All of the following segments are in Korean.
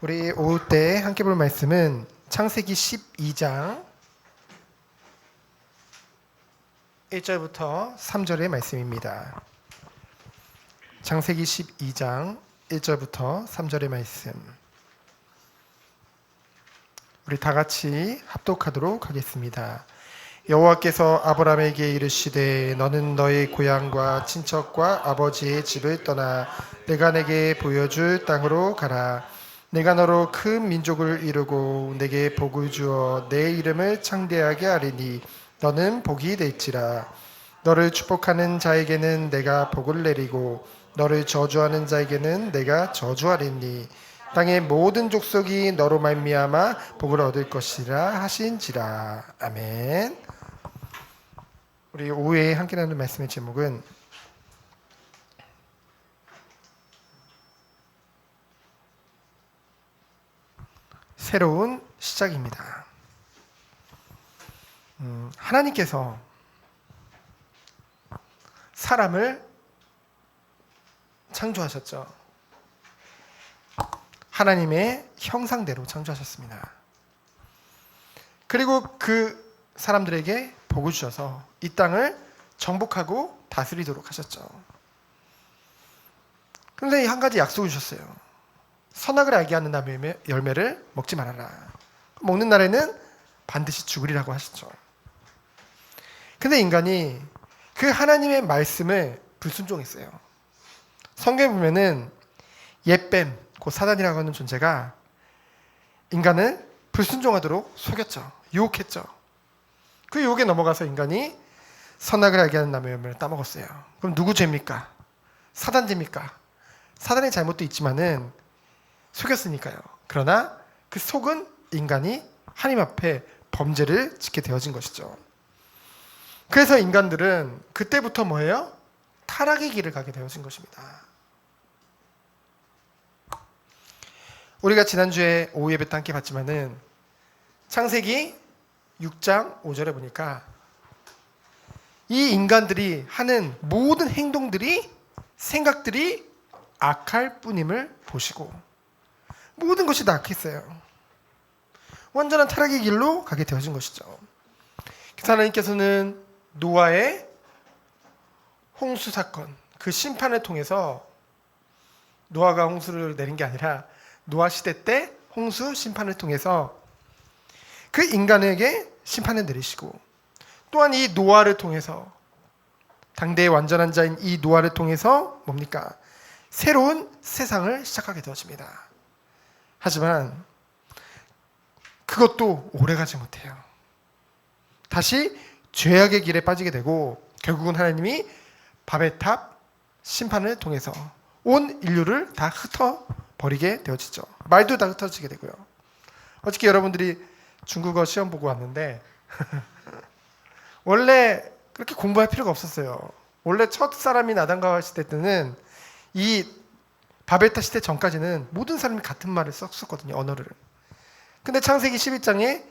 우리 오후 때 함께 볼 말씀은 창세기 12장 1절부터 3절의 말씀입니다. 창세기 12장 1절부터 3절의 말씀. 우리 다 같이 합독하도록 하겠습니다. 여호와께서 아브라함에게 이르시되 너는 너의 고향과 친척과 아버지의 집을 떠나 내가 내게 보여줄 땅으로 가라. 내가 너로 큰 민족을 이루고 내게 복을 주어 내 이름을 창대하게 하리니 너는 복이 될지라. 너를 축복하는 자에게는 내가 복을 내리고 너를 저주하는 자에게는 내가 저주하리니 땅의 모든 족속이 너로 말미암아 복을 얻을 것이라 하신지라. 아멘. 우리 오후에 함께 나누는 말씀의 제목은 새로운 시작입니다. 하나님께서 사람을 창조하셨죠. 하나님의 형상대로 창조하셨습니다. 그리고 그 사람들에게 복을 주셔서 이 땅을 정복하고 다스리도록 하셨죠. 그런데 한 가지 약속을 주셨어요. 선악을 알게 하는 나무의 열매를 먹지 말아라. 먹는 날에는 반드시 죽으리라고 하셨죠. 근데 인간이 그 하나님의 말씀을 불순종했어요. 성경에 보면은 옛뱀, 곧 사단이라고 하는 존재가 인간을 불순종하도록 속였죠. 유혹했죠. 그 유혹에 넘어가서 인간이 선악을 알게 하는 나무의 열매를 따먹었어요. 그럼 누구 죄입니까? 사단 죄입니까? 사단의 잘못도 있지만은 속였으니까요. 그러나 그 속은 인간이 하나님 앞에 범죄를 짓게 되어진 것이죠. 그래서 인간들은 그때부터 뭐예요? 타락의 길을 가게 되어진 것입니다. 우리가 지난주에 오후 예배 때 함께 봤지만은 창세기 6장 5절에 보니까 이 인간들이 하는 모든 행동들이 생각들이 악할 뿐임을 보시고 모든 것이 다 악했어요. 완전한 타락의 길로 가게 되어진 것이죠. 그래서 하나님께서는 노아의 홍수 사건, 그 심판을 통해서 노아가 홍수를 내린 게 아니라 노아 시대 때 홍수 심판을 통해서 그 인간에게 심판을 내리시고 또한 이 노아를 통해서 당대의 완전한 자인 이 노아를 통해서 뭡니까? 새로운 세상을 시작하게 되어집니다. 하지만 그것도 오래가지 못해요. 다시 죄악의 길에 빠지게 되고 결국은 하나님이 바벨탑 심판을 통해서 온 인류를 다 흩어버리게 되어지죠. 말도 다 흩어지게 되고요. 어저께 여러분들이 중국어 시험 보고 왔는데 원래 그렇게 공부할 필요가 없었어요. 원래 첫 사람이 아담과 하와 시대 때는 이 바벨탑 시대 전까지는 모든 사람이 같은 말을 썼거든요. 언어를. 근데 창세기 11장에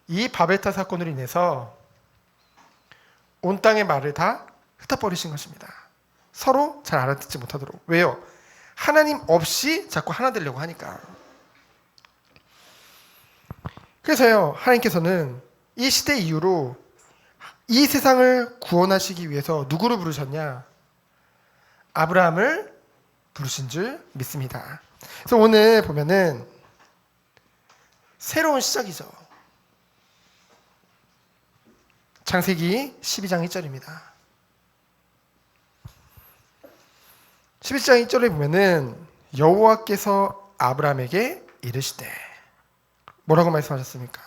이 바벨탑 사건으로 인해서 온 땅의 말을 다 흩어버리신 것입니다. 서로 잘 알아듣지 못하도록. 왜요? 하나님 없이 자꾸 하나 되려고 하니까. 그래서요, 하나님께서는 이 시대 이후로 이 세상을 구원하시기 위해서 누구를 부르셨냐? 아브라함을 부르신 줄 믿습니다. 그래서 오늘 보면은 새로운 시작이죠. 창세기 12장 1절입니다. 11장 1절에 보면은 여호와께서 아브라함에게 이르시되 뭐라고 말씀하셨습니까?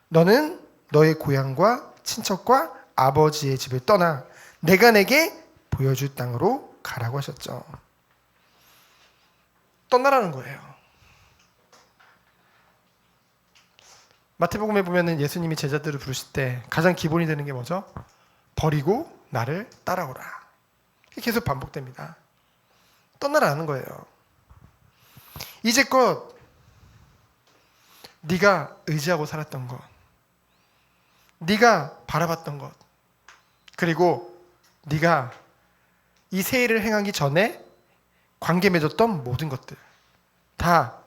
너는 너의 고향과 친척과 아버지의 집을 떠나 내가 내게 보여줄 땅으로 가라고 하셨죠. 떠나라는 거예요. 마태복음에 보면은 예수님이 제자들을 부르실 때 가장 기본이 되는 게 뭐죠? 버리고 나를 따라오라. 계속 반복됩니다. 떠나라는 거예요. 이제껏 네가 의지하고 살았던 것, 네가 바라봤던 것, 그리고 네가 이 새 일을 행하기 전에 관계 맺었던 모든 것들 다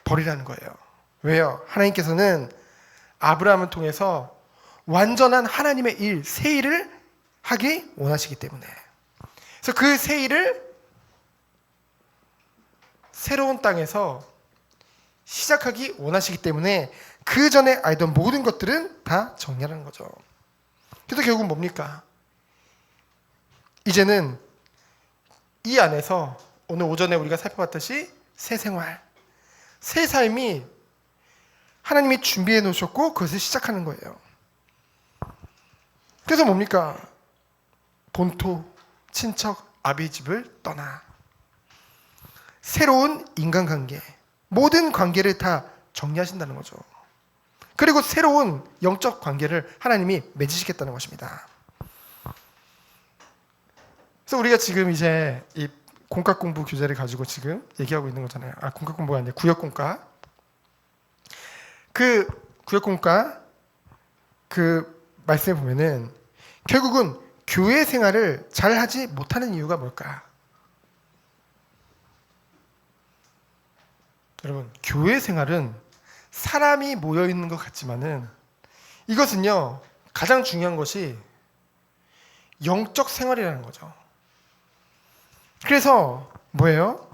버리라는 거예요. 왜요? 하나님께서는 아브라함을 통해서 완전한 하나님의 일, 새 일을 하기 원하시기 때문에. 그래서 그 새 일을 새로운 땅에서 시작하기 원하시기 때문에 그 전에 알던 모든 것들은 다 정리하는 거죠. 그래서 결국 뭡니까? 이제는 이 안에서 오늘 오전에 우리가 살펴봤듯이 새 생활, 새 삶이 하나님이 준비해 놓으셨고 그것을 시작하는 거예요. 그래서 뭡니까? 본토, 친척, 아비의 집을 떠나 새로운 인간관계, 모든 관계를 다 정리하신다는 거죠. 그리고 새로운 영적 관계를 하나님이 맺으시겠다는 것입니다. 그래서 우리가 지금 이제 이 공과 공부 교재를 가지고 지금 얘기하고 있는 거잖아요. 공과 공부가 아니라 구역공과. 그 구역공과 그 말씀에 보면은 결국은 교회 생활을 잘 하지 못하는 이유가 뭘까? 여러분, 교회 생활은 사람이 모여 있는 것 같지만은 이것은요, 가장 중요한 것이 영적 생활이라는 거죠. 그래서 뭐예요?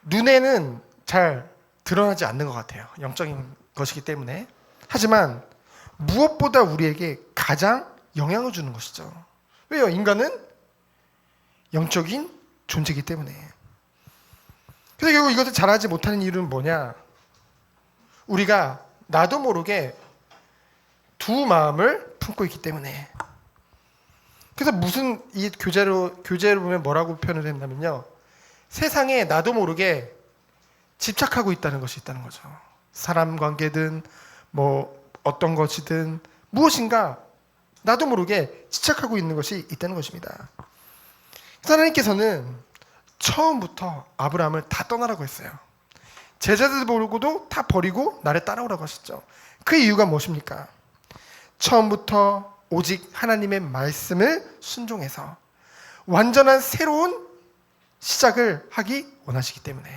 눈에는 잘 드러나지 않는 것 같아요. 영적인 것이기 때문에. 하지만 무엇보다 우리에게 가장 영향을 주는 것이죠. 왜요? 인간은 영적인 존재이기 때문에. 그래서 결국 이것을 잘하지 못하는 이유는 뭐냐? 우리가 나도 모르게 두 마음을 품고 있기 때문에. 그래서 무슨 이 교재를 보면 뭐라고 표현을 했냐면요, 세상에 나도 모르게 집착하고 있다는 것이 있다는 거죠. 사람 관계든 뭐 어떤 것이든 무엇인가 나도 모르게 집착하고 있는 것이 있다는 것입니다. 하나님께서는 처음부터 아브라함을 다 떠나라고 했어요. 제자들 보고도 다 버리고 나를 따라오라고 하셨죠. 그 이유가 무엇입니까? 처음부터 오직 하나님의 말씀을 순종해서 완전한 새로운 시작을 하기 원하시기 때문에.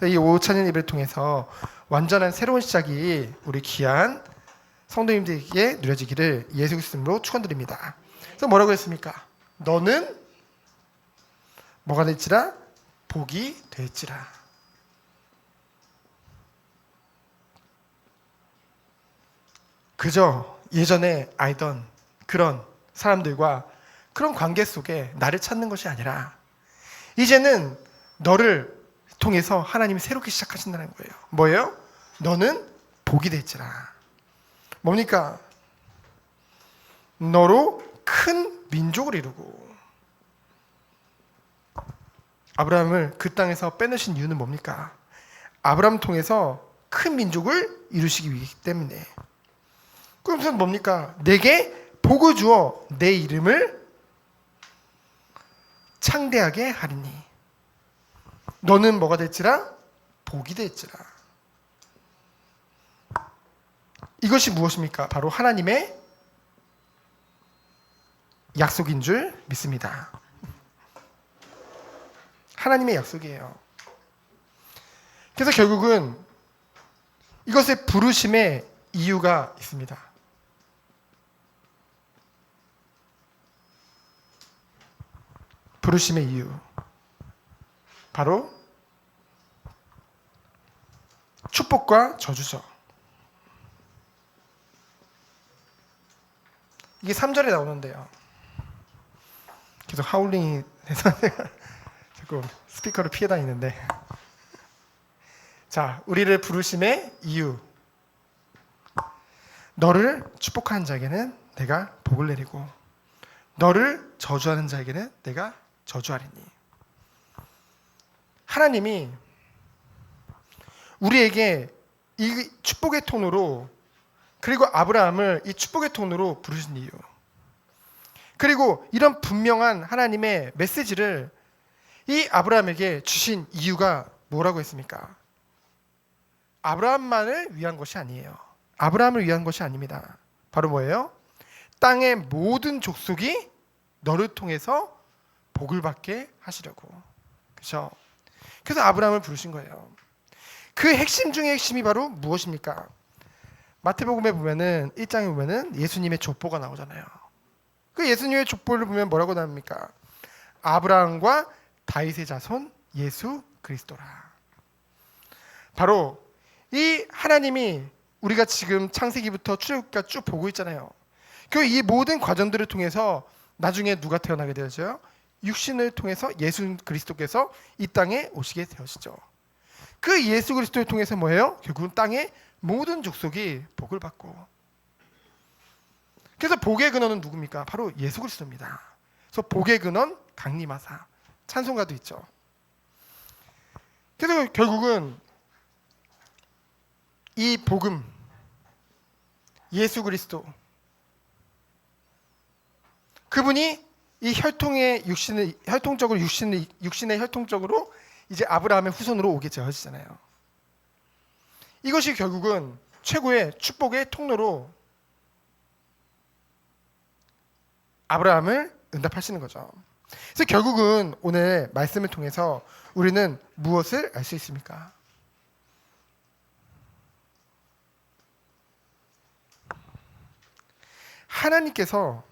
이 5,000년 예배를 통해서 완전한 새로운 시작이 우리 귀한 성도님들에게 누려지기를 예수 그리스도로 축원드립니다. 그래서 뭐라고 했습니까? 너는 뭐가 될지라? 복이 될지라. 그저 예전에 알던 그런 사람들과 그런 관계 속에 나를 찾는 것이 아니라 이제는 너를 통해서 하나님이 새롭게 시작하신다는 거예요. 뭐예요? 너는 복이 될지라. 뭡니까? 너로 큰 민족을 이루고. 아브라함을 그 땅에서 빼내신 이유는 뭡니까? 아브라함 통해서 큰 민족을 이루시기 위해 때문에. 그러면서 뭡니까? 내게 복을 주어 내 이름을 창대하게 하리니. 너는 뭐가 될지라? 복이 될지라. 이것이 무엇입니까? 바로 하나님의 약속인 줄 믿습니다. 하나님의 약속이에요. 그래서 결국은 이것의 부르심의 이유가 있습니다. 부르심의 이유. 바로 축복과 저주죠. 이게 3절에 나오는데요. 계속 하울링이 돼서 자꾸 스피커를 피해 다니는데. 자, 우리를 부르심의 이유. 너를 축복하는 자에게는 내가 복을 내리고 너를 저주하는 자에게는 내가 저주하리니. 하나님이 우리에게 이 축복의 톤으로, 그리고 아브라함을 이 축복의 톤으로 부르신 이유, 그리고 이런 분명한 하나님의 메시지를 이 아브라함에게 주신 이유가 뭐라고 했습니까? 아브라함만을 위한 것이 아니에요. 아브라함을 위한 것이 아닙니다. 바로 뭐예요? 땅의 모든 족속이 너를 통해서 복을 받게 하시려고. 그렇죠? 그래서 아브라함을 부르신 거예요. 그 핵심 중의 핵심이 바로 무엇입니까? 마태복음에 보면은 1장에 보면은 예수님의 족보가 나오잖아요. 그 예수님의 족보를 보면 뭐라고 나옵니까? 아브라함과 다윗의 자손 예수 그리스도라. 바로 이 하나님이 우리가 지금 창세기부터 출애굽기까지 쭉 보고 있잖아요. 그 이 모든 과정들을 통해서 나중에 누가 태어나게 되죠? 육신을 통해서 예수 그리스도께서 이 땅에 오시게 되어지죠. 그 예수 그리스도를 통해서 뭐예요? 결국은 땅의 모든 족속이 복을 받고. 그래서 복의 근원은 누굽니까? 바로 예수 그리스도입니다. 그래서 복의 근원 강림하사 찬송가도 있죠. 그래서 결국은 이 복음 예수 그리스도 그분이 이 혈통의 육신의 혈통적으로 육신의 혈통적으로 이제 아브라함의 후손으로 오게 되어지잖아요. 이것이 결국은 최고의 축복의 통로로 아브라함을 응답하시는 거죠. 그래서 결국은 오늘 말씀을 통해서 우리는 무엇을 알 수 있습니까? 하나님께서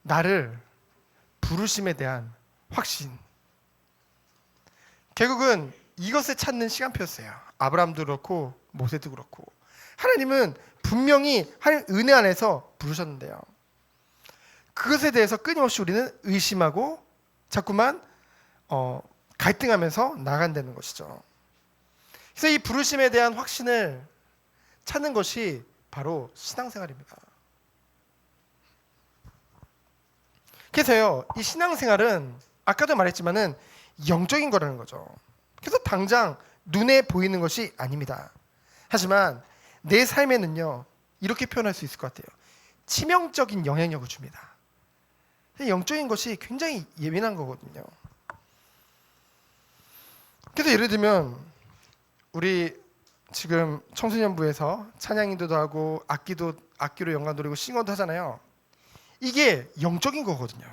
나를 부르심에 대한 확신. 결국은 이것을 찾는 시간표였어요. 아브라함도 그렇고 모세도 그렇고. 하나님은 분명히 하나님 은혜 안에서 부르셨는데요. 그것에 대해서 끊임없이 우리는 의심하고 자꾸만 갈등하면서 나간다는 것이죠. 그래서 이 부르심에 대한 확신을 찾는 것이 바로 신앙생활입니다. 그래서요, 이 신앙생활은 아까도 말했지만은 영적인 거라는 거죠. 그래서 당장 눈에 보이는 것이 아닙니다. 하지만 내 삶에는요, 이렇게 표현할 수 있을 것 같아요. 치명적인 영향력을 줍니다. 영적인 것이 굉장히 예민한 거거든요. 그래서 예를 들면 우리 지금 청소년부에서 찬양 인도도 하고 악기로 연관 노리고 싱어도 하잖아요. 이게 영적인 거거든요.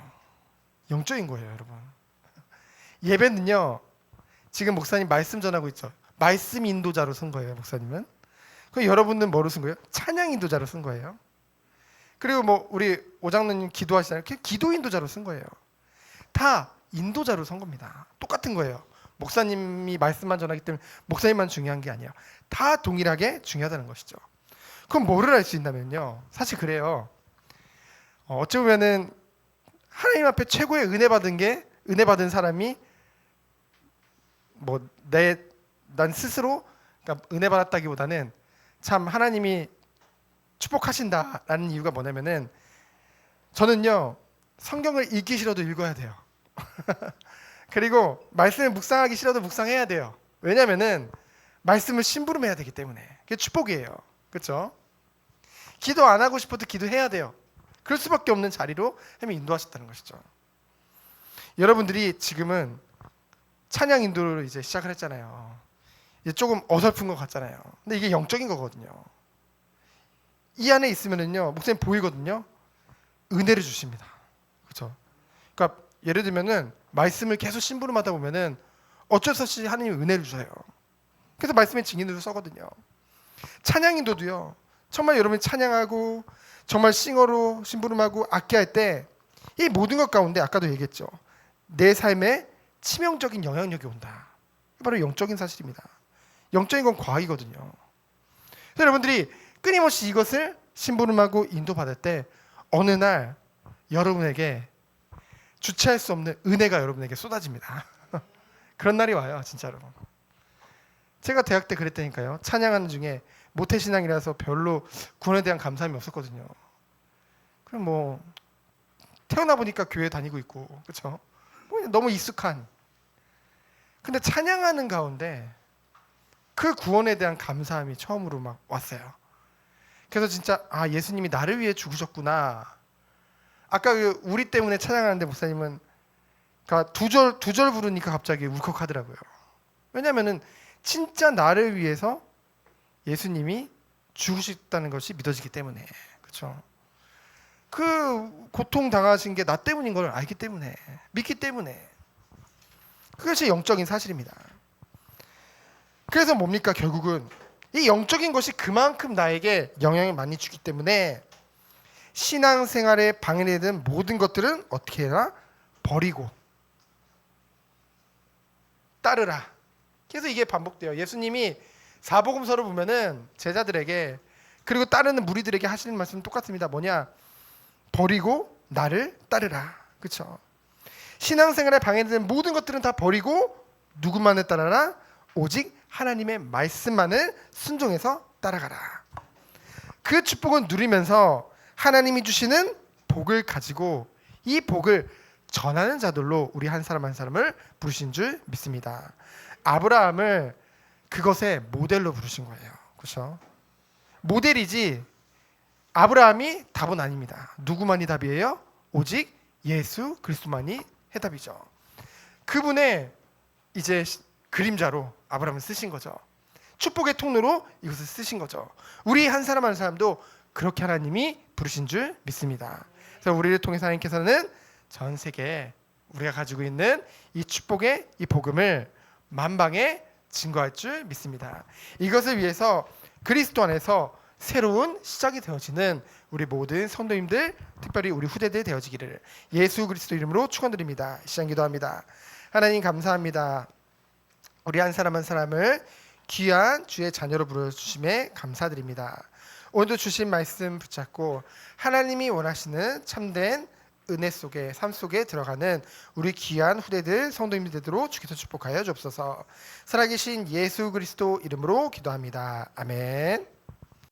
영적인 거예요, 여러분. 예배는요, 지금 목사님 말씀 전하고 있죠. 말씀 인도자로 쓴 거예요, 목사님은. 그럼 여러분은 뭐로 쓴 거예요? 찬양 인도자로 쓴 거예요. 그리고 뭐 우리 오장로님 기도하시잖아요. 기도 인도자로 쓴 거예요. 다 인도자로 쓴 겁니다. 똑같은 거예요. 목사님이 말씀만 전하기 때문에 목사님만 중요한 게 아니에요. 다 동일하게 중요하다는 것이죠. 그럼 뭐를 알 수 있냐면요. 사실 그래요. 어찌 보면은 하나님 앞에 최고의 은혜 받은 사람이 난 스스로 그러니까 은혜 받았다기보다는 참 하나님이 축복하신다라는 이유가 뭐냐면은 저는요 성경을 읽기 싫어도 읽어야 돼요. 그리고 말씀을 묵상하기 싫어도 묵상해야 돼요. 왜냐면은 말씀을 심부름해야 되기 때문에 그게 축복이에요. 그렇죠? 기도 안 하고 싶어도 기도해야 돼요. 그럴 수밖에 없는 자리로 하나님이 인도하셨다는 것이죠. 여러분들이 지금은 찬양 인도를 이제 시작을 했잖아요. 이제 조금 어설픈 것 같잖아요. 근데 이게 영적인 거거든요. 이 안에 있으면은요, 목사님 보이거든요. 은혜를 주십니다. 그렇죠? 그러니까 예를 들면은 말씀을 계속 심부름하다 보면은 어쩔 수 없이 하나님이 은혜를 주세요. 그래서 말씀의 증인으로 써거든요. 찬양 인도도요. 정말 여러분이 찬양하고 정말 싱어로 심부름하고 악기할 때 이 모든 것 가운데 아까도 얘기했죠. 내 삶에 치명적인 영향력이 온다. 바로 영적인 사실입니다. 영적인 건 과학이거든요. 그래서 여러분들이 끊임없이 이것을 심부름하고 인도받을 때 어느 날 여러분에게 주체할 수 없는 은혜가 여러분에게 쏟아집니다. 그런 날이 와요, 진짜로. 제가 대학 때 그랬다니까요. 찬양하는 중에 모태신앙이라서 별로 구원에 대한 감사함이 없었거든요. 그럼 뭐 태어나 보니까 교회 다니고 있고, 그렇죠? 너무 익숙한. 근데 찬양하는 가운데 그 구원에 대한 감사함이 처음으로 막 왔어요. 그래서 진짜 예수님이 나를 위해 죽으셨구나. 아까 그 우리 때문에 찬양하는데 목사님은 그러니까 두 절 부르니까 갑자기 울컥하더라고요. 왜냐면은 진짜 나를 위해서 예수님이 죽으셨다는 것이 믿어지기 때문에. 그렇죠? 그 고통 당하신 게 나 때문인 걸 알기 때문에, 믿기 때문에. 그것이 영적인 사실입니다. 그래서 뭡니까? 결국은 이 영적인 것이 그만큼 나에게 영향을 많이 주기 때문에 신앙생활에 방해되는 모든 것들은 어떻게 해라? 버리고 따르라. 계속 이게 반복돼요. 예수님이 사복음서를 보면은 제자들에게 그리고 따르는 무리들에게 하시는 말씀은 똑같습니다. 뭐냐? 버리고 나를 따르라. 그렇죠? 신앙생활에 방해되는 모든 것들은 다 버리고 누구만을 따라라? 오직 하나님의 말씀만을 순종해서 따라가라. 그 축복을 누리면서 하나님이 주시는 복을 가지고 이 복을 전하는 자들로 우리 한 사람 한 사람을 부르신 줄 믿습니다. 아브라함을 그것의 모델로 부르신 거예요. 그렇죠? 모델이지 아브라함이 답은 아닙니다. 누구만이 답이에요? 오직 예수 그리스도만이 해답이죠. 그분의 이제 그림자로 아브라함을 쓰신 거죠. 축복의 통로로 이것을 쓰신 거죠. 우리 한 사람 한 사람도 그렇게 하나님이 부르신 줄 믿습니다. 그래서 우리를 통해서 하나님께서는 전 세계에 우리가 가지고 있는 이 축복의 이 복음을 만방에 증거할 줄 믿습니다. 이것을 위해서 그리스도 안에서 새로운 시작이 되어지는 우리 모든 성도님들, 특별히 우리 후대들 되어지기를 예수 그리스도 이름으로 축원드립니다. 시간 기도합니다. 하나님 감사합니다. 우리 한 사람 한 사람을 귀한 주의 자녀로 부르심에 감사드립니다. 오늘도 주신 말씀 붙잡고 하나님이 원하시는 참된 은혜 속에 삶 속에 들어가는 우리 귀한 후대들 성도님들 되도록 주께서 축복하여 주옵소서. 살아계신 예수 그리스도 이름으로 기도합니다. 아멘.